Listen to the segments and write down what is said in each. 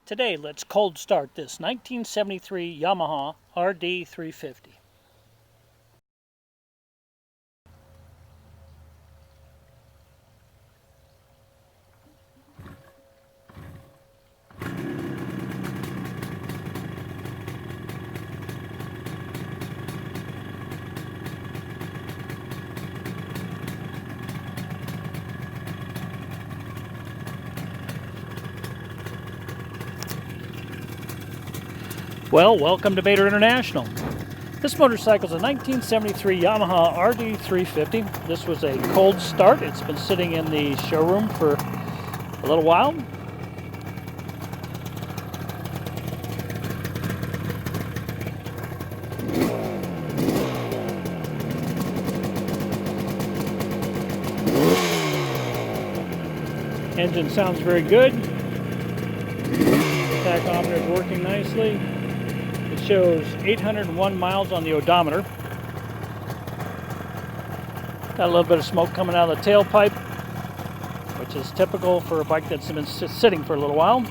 Today, let's cold start this 1973 Yamaha RD350. Well, welcome to Bader International. This motorcycle is a 1973 Yamaha RD350. This was a cold start. It's been sitting in the showroom for a little while. Engine sounds very good. Tachometer is working nicely. It shows 801 miles on the odometer. Got a little bit of smoke coming out of the tailpipe, which is typical for a bike that's been sitting for a little while.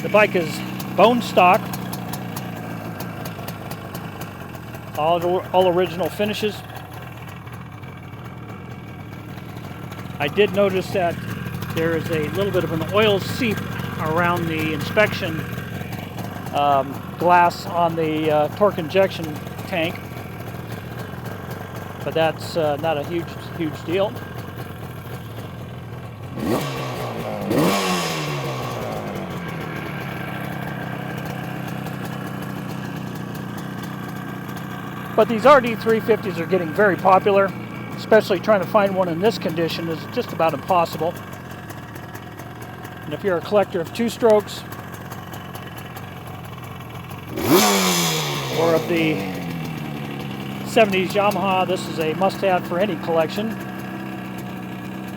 The bike is bone stock. All original finishes. I did notice that there is a little bit of an oil seep around the inspection glass on the torque injection tank, but that's not a huge deal. But these RD350s are getting very popular, especially trying to find one in this condition is just about impossible. And if you're a collector of two-strokes or of the 70s Yamaha, this is a must-have for any collection.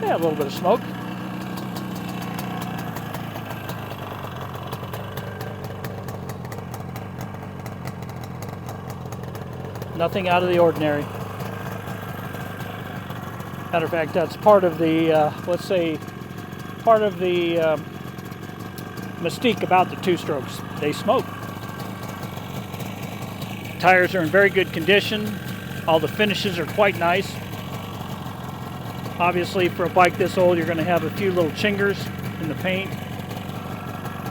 Yeah, a little bit of smoke. Nothing out of the ordinary. Matter of fact, that's part of the, mystique about the two-strokes. They smoke. Tires are in very good condition. All the finishes are quite nice. Obviously, for a bike this old, you're going to have a few little chingers in the paint.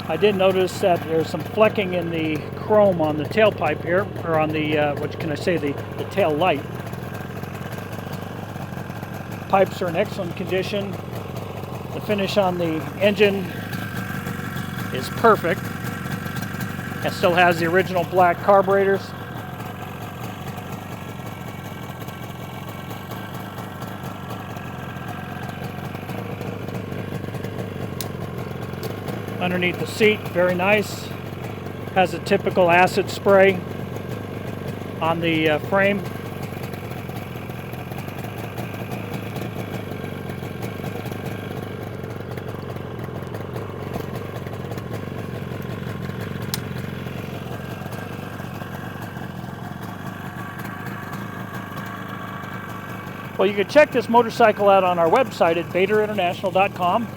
I did notice that there's some flecking in the chrome on the tailpipe here, or on the, the tail light. Pipes are in excellent condition. The finish on the engine is perfect. It still has the original black carburetors. Underneath the seat, very nice. Has a typical acid spray on the frame. Well, you can check this motorcycle out on our website at baderinternational.com.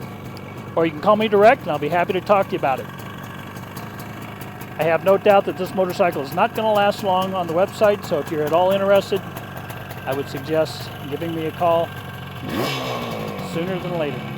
Or you can call me direct and I'll be happy to talk to you about it. I have no doubt that this motorcycle is not going to last long on the website, so if you're at all interested, I would suggest giving me a call sooner than later.